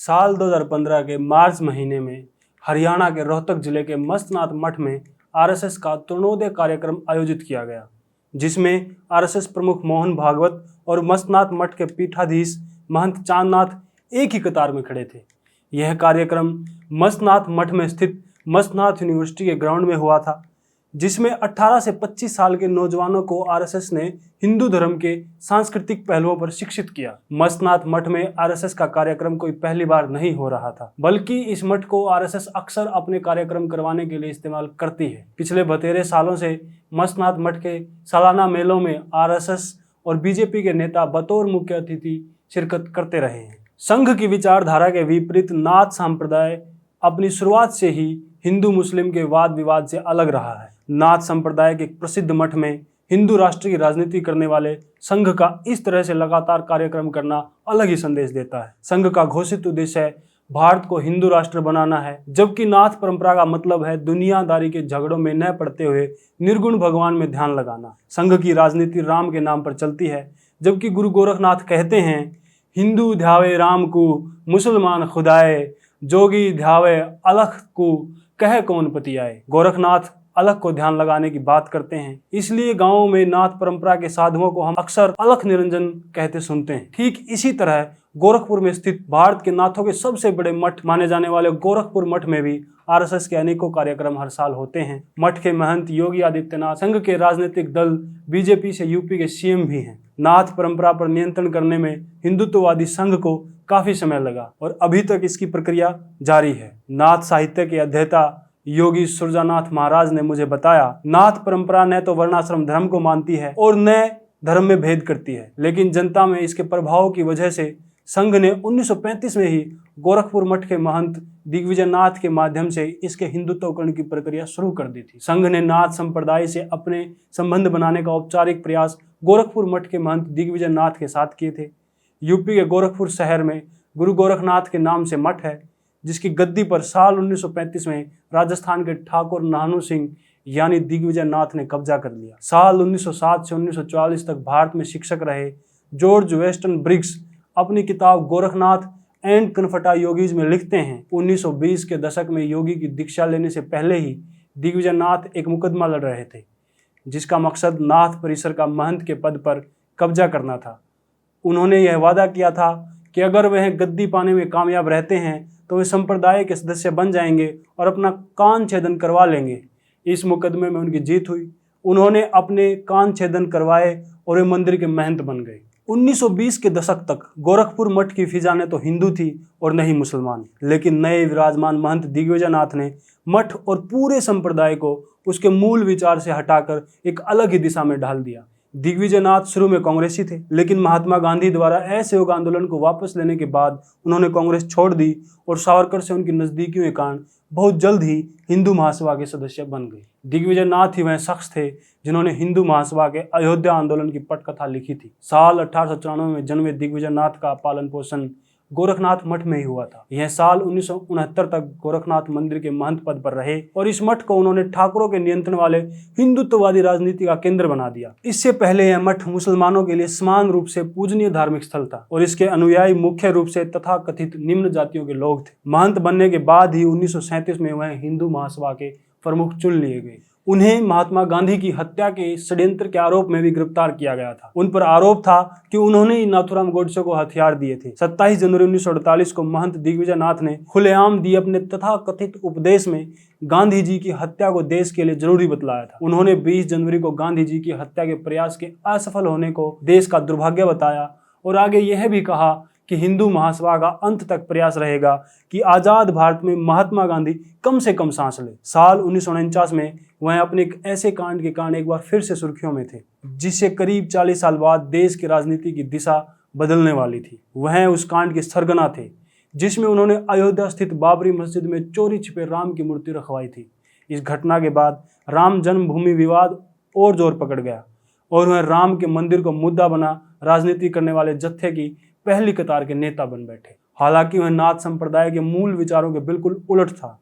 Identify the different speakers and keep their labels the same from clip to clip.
Speaker 1: साल 2015 के मार्च महीने में हरियाणा के रोहतक जिले के मस्तनाथ मठ में आरएसएस का तरुणोदय कार्यक्रम आयोजित किया गया, जिसमें आरएसएस प्रमुख मोहन भागवत और मस्तनाथ मठ के पीठाधीश महंत चांदनाथ एक ही कतार में खड़े थे। यह कार्यक्रम मस्तनाथ मठ में स्थित मस्तनाथ यूनिवर्सिटी के ग्राउंड में हुआ था, जिसमें 18 से 25 साल के नौजवानों को आरएसएस ने हिंदू धर्म के सांस्कृतिक पहलुओं पर शिक्षित किया। मस्तनाथ मठ में आरएसएस का कार्यक्रम कोई पहली बार नहीं हो रहा था, बल्कि इस मठ को आरएसएस अक्सर अपने कार्यक्रम करवाने के लिए इस्तेमाल करती है। पिछले 32 सालों से मस्तनाथ मठ के सालाना मेलों में आरएसएस और बीजेपी के नेता बतौर मुख्य अतिथि शिरकत करते रहे हैं। संघ की विचारधारा के विपरीत नाथ संप्रदाय अपनी शुरुआत से ही हिंदू मुस्लिम के वाद विवाद से अलग रहा है। नाथ संप्रदाय के प्रसिद्ध मठ में हिंदू राष्ट्र की राजनीति करने वाले संघ का इस तरह से लगातार कार्यक्रम करना अलग ही संदेश देता है। संघ का घोषित उद्देश्य है भारत को हिंदू राष्ट्र बनाना है, जबकि नाथ परंपरा का मतलब है दुनियादारी के झगड़ों में न पड़ते हुए निर्गुण भगवान में ध्यान लगाना। संघ की राजनीति राम के नाम पर चलती है, जबकि गुरु गोरखनाथ कहते हैं, हिंदू ध्यावे राम को, मुसलमान खुदाए, जोगी ध्यावे अलख को, कह कौन पतियाए। गोरखनाथ अलख को ध्यान लगाने की बात करते हैं, इसलिए गांवों में नाथ परंपरा के साधुओं को हम अक्सर अलख निरंजन कहते सुनते हैं। ठीक इसी तरह गोरखपुर में स्थित भारत के नाथों के सबसे बड़े मठ माने जाने वाले गोरखपुर मठ में भी आरएसएस के अनेकों कार्यक्रम हर साल होते हैं। मठ के महंत योगी आदित्यनाथ संघ के राजनीतिक दल बीजेपी से यूपी के सीएम भी हैं। नाथ परंपरा पर नियंत्रण करने में हिंदुत्ववादी संघ को काफी समय लगा और अभी तक इसकी प्रक्रिया जारी है। नाथ साहित्य के अध्येता योगी सुरजानाथ महाराज ने मुझे बताया, नाथ परंपरा न तो वर्णाश्रम धर्म को मानती है और न धर्म में भेद करती है, लेकिन जनता में इसके प्रभाव की वजह से संघ ने 1935 में ही गोरखपुर मठ के महंत दिग्विजय नाथ के माध्यम से इसके हिंदुत्वकरण की प्रक्रिया शुरू कर दी थी। संघ ने नाथ संप्रदाय से अपने संबंध बनाने का औपचारिक प्रयास गोरखपुर मठ के महंत दिग्विजय नाथ के साथ किए थे। यूपी के गोरखपुर शहर में गुरु गोरखनाथ के नाम से मठ है, जिसकी गद्दी पर साल 1935 में राजस्थान के ठाकुर नानू सिंह यानी दिग्विजय नाथ ने कब्जा कर लिया। साल 1907 से 1944 तक भारत में शिक्षक रहे जॉर्ज वेस्टन ब्रिग्स अपनी किताब गोरखनाथ एंड कन्फर्टा योगीज में लिखते हैं, 1920 के दशक में योगी की दीक्षा लेने से पहले ही दिग्विजय नाथ एक मुकदमा लड़ रहे थे, जिसका मकसद नाथ परिसर का महंत के पद पर कब्जा करना था। उन्होंने यह वादा किया था कि अगर वह गद्दी पाने में कामयाब रहते हैं तो वे संप्रदाय के सदस्य बन जाएंगे और अपना कान छेदन करवा लेंगे। इस मुकदमे में उनकी जीत हुई। उन्होंने अपने कान छेदन करवाए और वे मंदिर के महंत बन गए। 1920 के दशक तक गोरखपुर मठ की फिजा न तो हिंदू थी और न ही मुसलमान, लेकिन नए विराजमान महंत दिग्विजय नाथ ने मठ और पूरे संप्रदाय को उसके मूल विचार से हटाकर एक अलग ही दिशा में ढाल दिया। दिग्विजय नाथ शुरू में कांग्रेसी थे, लेकिन महात्मा गांधी द्वारा असहयोग आंदोलन को वापस लेने के बाद उन्होंने कांग्रेस छोड़ दी और सावरकर से उनकी नजदीकियों के कारण बहुत जल्द ही हिंदू महासभा के सदस्य बन गए। दिग्विजय नाथ ही वह शख्स थे जिन्होंने हिंदू महासभा के अयोध्या आंदोलन की पटकथा लिखी थी। साल 1894 में जन्मे दिग्विजय नाथ का पालन पोषण गोरखनाथ मठ में ही हुआ था। यह साल 1969 तक गोरखनाथ मंदिर के महंत पद पर रहे और इस मठ को उन्होंने ठाकुरों के नियंत्रण वाले हिंदुत्ववादी राजनीति का केंद्र बना दिया। इससे पहले यह मठ मुसलमानों के लिए समान रूप से पूजनीय धार्मिक स्थल था और इसके अनुयायी मुख्य रूप से तथाकथित निम्न जातियों के लोग थे। महंत बनने के बाद ही 1937 में वह हिंदू महासभा के प्रमुख चुन लिए गए। उन्हें महात्मा गांधी की हत्या के षड्यंत्र के आरोप में भी गिरफ्तार किया गया था। उन पर आरोप था कि उन्होंने ही नाथुराम गोडसे को हथियार दिए थे। 27 जनवरी 1948 को महंत दिग्विजय नाथ ने खुलेआम दिए अपने तथाकथित उपदेश में गांधी जी की हत्या को देश के लिए जरूरी बतलाया था। उन्होंने 20 जनवरी को गांधी जी की हत्या के प्रयास के असफल होने को देश का दुर्भाग्य बताया और आगे यह भी कहा कि हिंदू महासभा का अंत तक प्रयास रहेगा कि आजाद भारत में महात्मा गांधी कम से कम सांस ले। साल 1949 में वह अपने एक ऐसे कांड के कारण एक बार फिर से सुर्खियों में थे, जिससे करीब 40 साल बाद देश की राजनीति की दिशा बदलने वाली थी। वह उस कांड के सरगना थे जिसमें उन्होंने अयोध्या स्थित बाबरी मस्जिद में चोरी छिपे राम की मूर्ति रखवाई थी। इस घटना के बाद राम जन्मभूमि विवाद और जोर पकड़ गया और वह राम के मंदिर को मुद्दा बना राजनीति करने वाले जत्थे की पहली कतार के नेता बन बैठे। हालांकि वह नाथ संप्रदाय के मूल विचारों के बिल्कुल उलट था।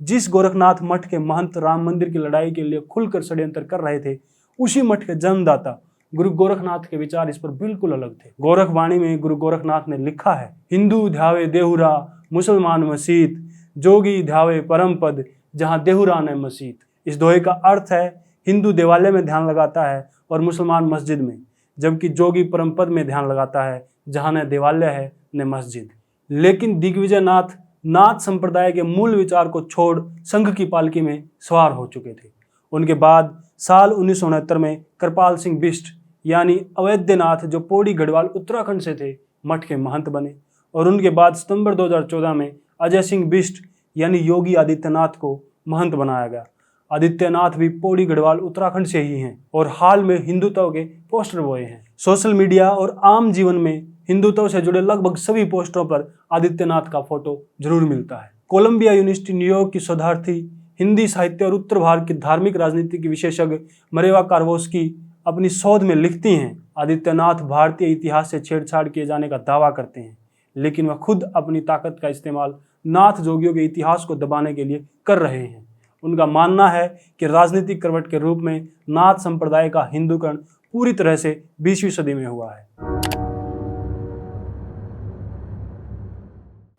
Speaker 1: जिस गोरखनाथ मठ के महंत राम मंदिर की लड़ाई के लिए खुलकर षड्यंत्र कर रहे थे, उसी मठ के जन्मदाता गुरु गोरखनाथ के विचार इस पर बिल्कुल अलग थे। गोरखवाणी में गुरु गोरखनाथ ने लिखा है, हिंदू ध्यावे देहुरा, मुसलमान मसीत, जोगी ध्यावे परम पद, जहाँ देहुरान है मसीत। इस दोहे का अर्थ है हिंदू देवालय में ध्यान लगाता है और मुसलमान मस्जिद में, जबकि जोगी परम पद में ध्यान लगाता है जहाँ न देवालय है न मस्जिद। लेकिन दिग्विजय नाथ नाथ संप्रदाय के मूल विचार को छोड़ संघ की पालकी में सवार हो चुके थे। उनके बाद साल 1969 में कृपाल सिंह बिष्ट यानी अवैधनाथ, जो पौड़ी गढ़वाल उत्तराखंड से थे, मठ के महंत बने। और उनके बाद सितंबर 2014 में अजय सिंह बिष्ट यानी योगी आदित्यनाथ को महंत बनाया गया। आदित्यनाथ भी पौड़ी गढ़वाल उत्तराखंड से ही हैं और हाल में हिंदुत्व के पोस्टर बोए हैं। सोशल मीडिया और आम जीवन में हिंदुत्व से जुड़े लगभग सभी पोस्टरों पर आदित्यनाथ का फोटो जरूर मिलता है। कोलंबिया यूनिवर्सिटी न्यूयॉर्क की शोधार्थी, हिंदी साहित्य और उत्तर भारत की धार्मिक राजनीति की विशेषज्ञ मरेवा कार्वोस्की अपनी शोध में लिखती हैं, आदित्यनाथ भारतीय इतिहास से छेड़छाड़ किए जाने का दावा करते हैं, लेकिन वह खुद अपनी ताकत का इस्तेमाल नाथ जोगियों के इतिहास को दबाने के लिए कर रहे हैं। उनका मानना है कि राजनीतिक करवट के रूप में नाथ संप्रदाय का हिंदूकरण पूरी तरह से 20वीं सदी में हुआ है।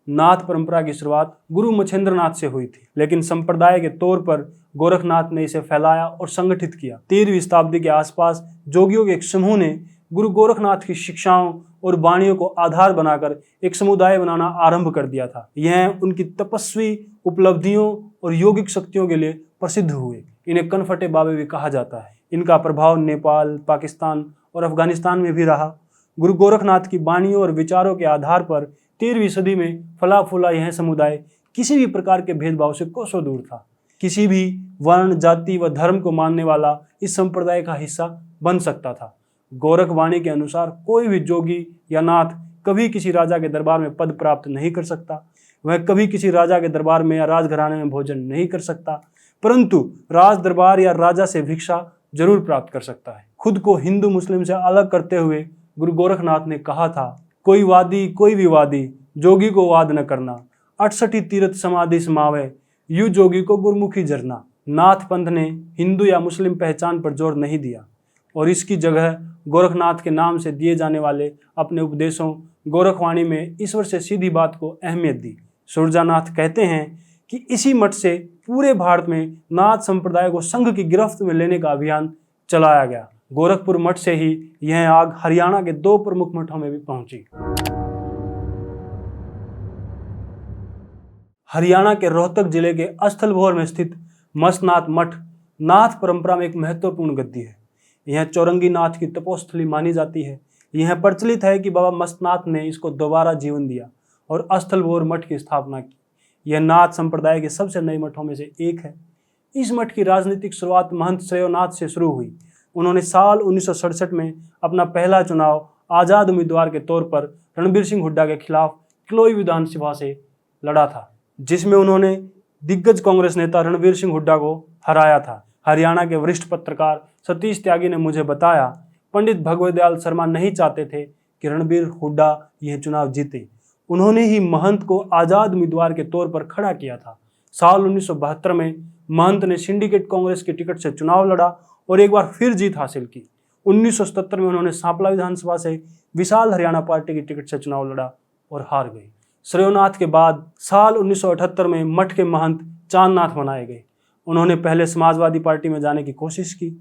Speaker 1: नाथ परंपरा की शुरुआत गुरु मच्छेंद्रनाथ से हुई थी, लेकिन संप्रदाय के तौर पर गोरखनाथ ने इसे फैलाया और संगठित किया। 13वीं शताब्दी के आसपास जोगियों के एक समूह ने गुरु गोरखनाथ की शिक्षाओं और वाणियों को आधार बनाकर एक समुदाय बनाना आरंभ कर दिया था। यह उनकी तपस्वी उपलब्धियों और यौगिक शक्तियों के लिए प्रसिद्ध हुए। इन्हें कनफटे बाबे भी कहा जाता है। इनका प्रभाव नेपाल, पाकिस्तान और अफगानिस्तान में भी रहा। गुरु गोरखनाथ की वाणियों और विचारों के आधार पर 13वीं सदी में फला फूला यह समुदाय किसी भी प्रकार के भेदभाव से कोसों दूर था। किसी भी वर्ण, जाति व धर्म को मानने वाला इस संप्रदाय का हिस्सा बन सकता था। गोरखवाणी के अनुसार कोई भी जोगी या नाथ कभी किसी राजा के दरबार में पद प्राप्त नहीं कर सकता। वह कभी किसी राजा के दरबार में या राजघराने में भोजन नहीं कर सकता, परंतु राज दरबार या राजा से भिक्षा जरूर प्राप्त कर सकता है। खुद को हिंदू मुस्लिम से अलग करते हुए गुरु गोरखनाथ ने कहा था, कोई वादी कोई विवादी, जोगी को वाद न करना, 68 तीर्थ समाधि समावे, यू जोगी को गुरमुखी जरना। नाथ पंथ ने हिंदू या मुस्लिम पहचान पर जोर नहीं दिया और इसकी जगह गोरखनाथ के नाम से दिए जाने वाले अपने उपदेशों गोरखवाणी में ईश्वर से सीधी बात को अहमियत दी। सुरजानाथ कहते हैं कि इसी मठ से पूरे भारत में नाथ संप्रदाय को संघ की गिरफ्त में लेने का अभियान चलाया गया। गोरखपुर मठ से ही यह आग हरियाणा के 2 प्रमुख मठों में भी पहुंची। हरियाणा के रोहतक जिले के स्थलभोर में स्थित मस्तनाथ मठ नाथ परंपरा में एक महत्वपूर्ण गद्दी है। यह चौरंगी नाथ की तपोस्थली मानी जाती है। यह प्रचलित है कि बाबा मस्तनाथ ने इसको दोबारा जीवन दिया और स्थलभोर मठ की स्थापना की। यह नाथ संप्रदाय के सबसे नए मठों में से एक है। इस मठ की राजनीतिक शुरुआत महंत श्रेयोनाथ से शुरू हुई। उन्होंने साल 1967 में अपना पहला चुनाव आजाद उम्मीदवार के तौर पर रणबीर सिंह हुड्डा के खिलाफ किलोई विधानसभा से लड़ा था, जिसमें उन्होंने दिग्गज कांग्रेस नेता रणबीर सिंह हुड्डा को हराया था। हरियाणा के वरिष्ठ पत्रकार सतीश त्यागी ने मुझे बताया, पंडित भगवत दयाल शर्मा नहीं चाहते थे कि रणबीर हुड्डा यह चुनाव जीते। उन्होंने ही महंत को आजाद उम्मीदवार के तौर पर खड़ा किया था। साल 1972 में महंत ने सिंडिकेट कांग्रेस के टिकट से चुनाव लड़ा और एक बार फिर जीत हासिल की। 1977 में उन्होंने सांपला विधानसभा से विशाल हरियाणा पार्टी की टिकट से चुनाव लड़ा और हार गए। श्रेयोनाथ के बाद साल 1978 में मठ के महंत चांदनाथ बनाए गए। उन्होंने पहले समाजवादी पार्टी में जाने की कोशिश की।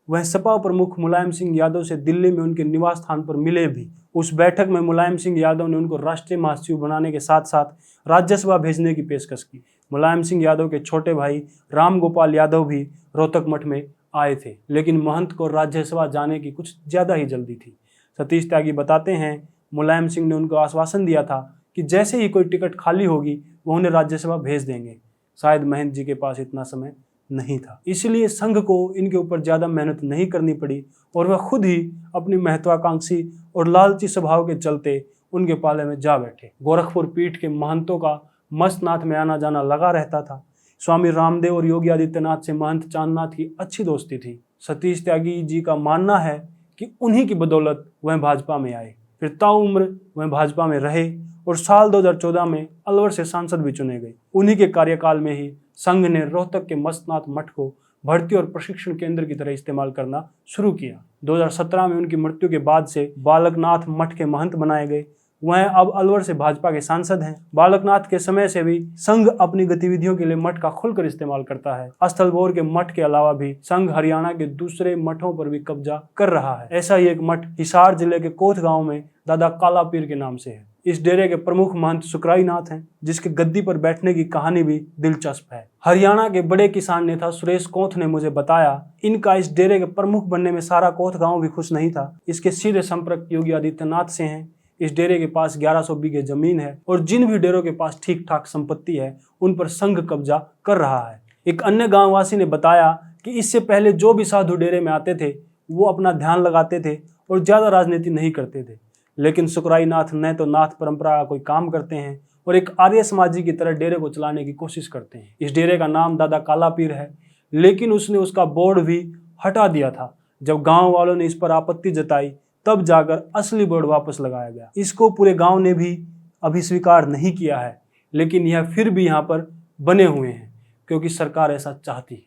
Speaker 1: वह सपा प्रमुख मुलायम सिंह यादव से दिल्ली में उनके निवास स्थान पर मिले भी। उस बैठक में मुलायम सिंह यादव ने उनको राष्ट्रीय महासचिव बनाने के साथ साथ राज्यसभा भेजने की पेशकश की। मुलायम सिंह यादव के छोटे भाई राम गोपाल यादव भी रोहतक मठ में आए थे, लेकिन महंत को राज्यसभा जाने की कुछ ज़्यादा ही जल्दी थी। सतीश त्यागी बताते हैं, मुलायम सिंह ने उनको आश्वासन दिया था कि जैसे ही कोई टिकट खाली होगी वो उन्हें राज्यसभा भेज देंगे। शायद महंत जी के पास इतना समय नहीं था, इसलिए संघ को इनके ऊपर ज़्यादा मेहनत नहीं करनी पड़ी और वह खुद ही अपनी महत्वाकांक्षी और लालची स्वभाव के चलते उनके पाले में जा बैठे। गोरखपुर पीठ के महंतों का मस्तनाथ में आना जाना लगा रहता था। स्वामी रामदेव और योगी आदित्यनाथ से महंत चांदनाथ की अच्छी दोस्ती थी। सतीश त्यागी जी का मानना है कि उन्हीं की बदौलत वह भाजपा में आए, फिर ताउम्र वह भाजपा में रहे और साल 2014 में अलवर से सांसद भी चुने गए। उन्हीं के कार्यकाल में ही संघ ने रोहतक के मस्तनाथ मठ को भर्ती और प्रशिक्षण केंद्र की तरह इस्तेमाल करना शुरू किया। 2017 में उनकी मृत्यु के बाद से बालकनाथ मठ के महंत बनाए गए। वह अब अलवर से भाजपा के सांसद हैं। बालकनाथ के समय से भी संघ अपनी गतिविधियों के लिए मठ का खुलकर इस्तेमाल करता है। स्थलभोर के मठ के अलावा भी संघ हरियाणा के दूसरे मठों पर भी कब्जा कर रहा है। ऐसा ही एक मठ हिसार जिले के कोथ गांव में दादा काला पीर के नाम से है। इस डेरे के प्रमुख महंत सुकराई नाथ हैं, जिसके गद्दी पर बैठने की कहानी भी दिलचस्प है। हरियाणा के बड़े किसान नेता सुरेश कोथ ने मुझे बताया, इनका इस डेरे के प्रमुख बनने में सारा कोथ गांव भी खुश नहीं था। इसके सीधे संपर्क योगी आदित्यनाथ से हैं। इस डेरे के पास 1100 बीघे जमीन है और जिन भी डेरों के पास ठीक ठाक संपत्ति है उन पर संघ कब्जा कर रहा है। एक अन्य गांववासी ने बताया कि इससे पहले जो भी साधु डेरे में आते थे वो अपना ध्यान लगाते थे और ज्यादा राजनीति नहीं करते थे, लेकिन सुकराई नाथ न तो नाथ परंपरा का कोई काम करते हैं और एक आर्य समाजी की तरह डेरे को चलाने की कोशिश करते हैं। इस डेरे का नाम दादा काला पीर है, लेकिन उसने उसका बोर्ड भी हटा दिया था। जब गांव वालों ने इस पर आपत्ति जताई तब जाकर असली बोर्ड वापस लगाया गया। इसको पूरे गांव ने भी अभी स्वीकार नहीं किया है, लेकिन यह फिर भी यहाँ पर बने हुए हैं क्योंकि सरकार ऐसा चाहती है।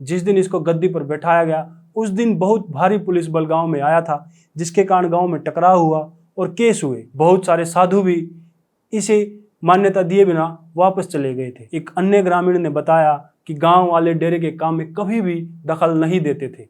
Speaker 1: जिस दिन इसको गद्दी पर बैठाया गया उस दिन बहुत भारी पुलिस बल गांव में आया था, जिसके कारण गांव में टकराव हुआ और केस हुए। बहुत सारे साधु भी इसे मान्यता दिए बिना वापस चले गए थे। एक अन्य ग्रामीण ने बताया कि गांव वाले डेरे के काम में कभी भी दखल नहीं देते थे,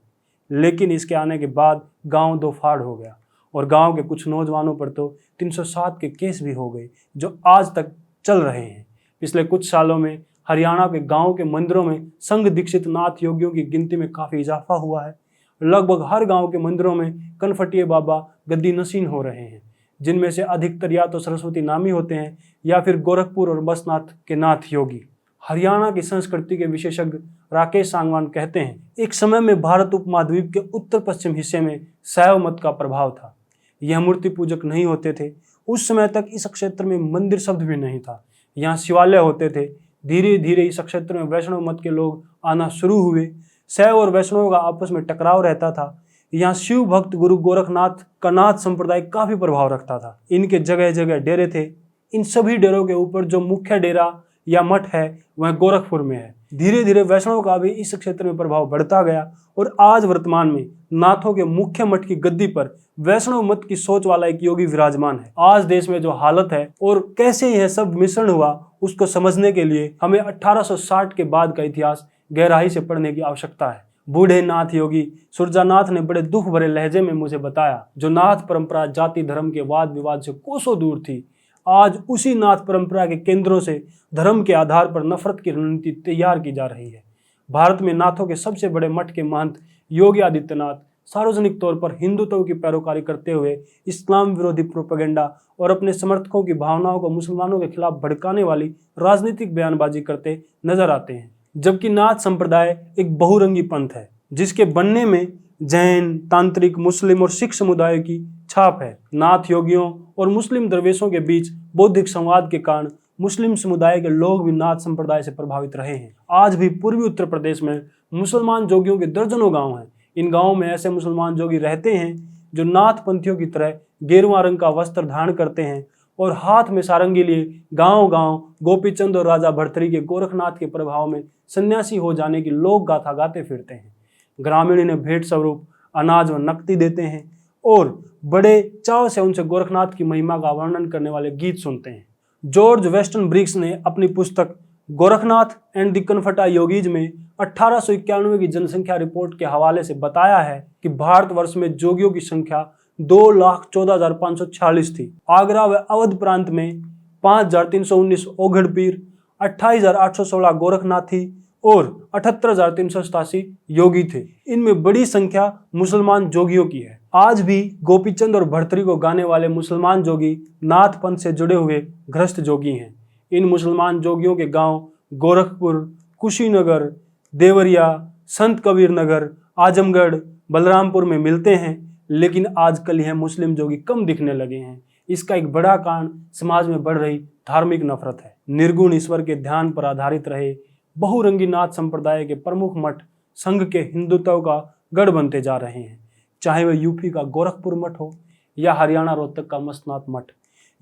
Speaker 1: लेकिन इसके आने के बाद गांव दो फाड़ हो गया और गांव के कुछ नौजवानों पर तो 307 के केस भी हो गए जो आज तक चल रहे हैं। पिछले कुछ सालों में हरियाणा के गांव के मंदिरों में संघ दीक्षित नाथ योगियों की गिनती में काफी इजाफा हुआ है। लगभग हर गांव के मंदिरों में कनफटिये बाबा गद्दी नशीन हो रहे हैं, जिनमें से अधिकतर या तो सरस्वती नामी होते हैं या फिर गोरखपुर और बसनाथ के नाथ योगी। हरियाणा की संस्कृति के विशेषज्ञ राकेश सांगवान कहते हैं, एक समय में भारत उपमहाद्वीप के उत्तर पश्चिम हिस्से में शैव मत का प्रभाव था। यह मूर्ति पूजक नहीं होते थे। उस समय तक इस क्षेत्र में मंदिर शब्द भी नहीं था। यहाँ शिवालय होते थे। धीरे धीरे इस क्षेत्र में वैष्णव मत के लोग आना शुरू हुए। शैव और वैष्णव का आपस में टकराव रहता था। यहाँ शिव भक्त गुरु गोरखनाथ का नाथ संप्रदाय काफी प्रभाव रखता था। इनके जगह जगह डेरे थे। इन सभी डेरों के ऊपर जो मुख्य डेरा या मठ है वह गोरखपुर में है। धीरे धीरे वैष्णव का भी इस क्षेत्र में प्रभाव बढ़ता गया और आज वर्तमान में नाथों के मुख्य मठ की गद्दी पर वैष्णव मत की सोच वाला एक योगी विराजमान है। आज देश में जो हालत है और कैसे यह सब मिश्रण हुआ उसको समझने के लिए हमें 1860 के बाद का इतिहास गहराई से पढ़ने की आवश्यकता है। बूढ़े नाथ योगी सुरजानाथ ने बड़े दुख भरे लहजे में मुझे बताया, जो नाथ परंपरा जाति धर्म के वाद विवाद से कोसों दूर थी, आज उसी नाथ परंपरा के केंद्रों से धर्म के आधार पर नफरत की रणनीति तैयार की जा रही है। भारत में नाथों के सबसे बड़े मठ के महंत योगी आदित्यनाथ सार्वजनिक तौर पर हिंदुत्व की पैरोकारी करते हुए इस्लाम विरोधी प्रोपेगेंडा और अपने समर्थकों की भावनाओं को मुसलमानों के खिलाफ भड़काने वाली राजनीतिक बयानबाजी करते नजर आते हैं। जबकि नाथ संप्रदाय एक बहुरंगी पंथ है, जिसके बनने में जैन, तांत्रिक, मुस्लिम और सिख समुदाय की छाप है। नाथ योगियों और मुस्लिम दरवेशों के बीच बौद्धिक संवाद के कारण मुस्लिम समुदाय के लोग भी नाथ संप्रदाय से प्रभावित रहे हैं। आज भी पूर्वी उत्तर प्रदेश में मुसलमान जोगियों के दर्जनों गांव हैं। इन गांवों में ऐसे मुसलमान जोगी रहते हैं जो नाथ पंथियों की तरह गेरुआ रंग का वस्त्र धारण करते हैं और हाथ में सारंगी लिए गांव गांव गोपीचंद और राजा भर्तरी के गोरखनाथ के प्रभाव में सन्यासी हो जाने की लोक गाथा गाते फिरते हैं। ग्रामीण इन्हें भेंट स्वरूप अनाज व नकदी देते हैं और बड़े चाव से उनसे गोरखनाथ की महिमा का वर्णन करने वाले गीत सुनते हैं। जॉर्ज वेस्टन ब्रिक्स ने अपनी पुस्तक गोरखनाथ एंड द कनफटा योगीज में 1891 की जनसंख्या रिपोर्ट के हवाले से बताया है कि भारतवर्ष में जोगियों की संख्या 2,14,546 थी। आगरा व अवध प्रांत में 5,319 ओघड़ पीर, 28,816 गोरखनाथी और 78,387 योगी थे। इनमें बड़ी संख्या मुसलमान जोगियों की है। आज भी गोपीचंद और भर्तरी को गाने वाले मुसलमान जोगी नाथ पंथ से जुड़े हुए गृहस्थ जोगी हैं। इन मुसलमान जोगियों के गांव गोरखपुर, कुशीनगर, देवरिया, संत कबीर नगर, आजमगढ़, बलरामपुर में मिलते हैं, लेकिन आजकल यह मुस्लिम जोगी कम दिखने लगे हैं। इसका एक बड़ा कारण समाज में बढ़ रही धार्मिक नफरत है। निर्गुण ईश्वर के ध्यान पर आधारित रहे बहुरंगी नाथ संप्रदाय के प्रमुख मठ संघ के हिंदुत्व का गढ़ बनते जा रहे हैं, चाहे वह यूपी का गोरखपुर मठ हो या हरियाणा रोहतक का मस्तनाथ मठ।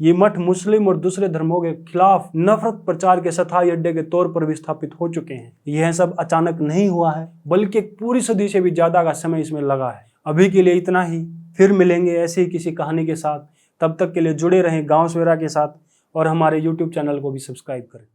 Speaker 1: ये मठ मुस्लिम और दूसरे धर्मों के खिलाफ नफरत प्रचार के स्थायी अड्डे के तौर पर भी स्थापित हो चुके हैं। यह सब अचानक नहीं हुआ है, बल्कि एक पूरी सदी से भी ज्यादा का समय इसमें लगा है। अभी के लिए इतना ही, फिर मिलेंगे ऐसी ही किसी कहानी के साथ। तब तक के लिए जुड़े रहें गांव सवेरा के साथ और हमारे YouTube चैनल को भी सब्सक्राइब करें।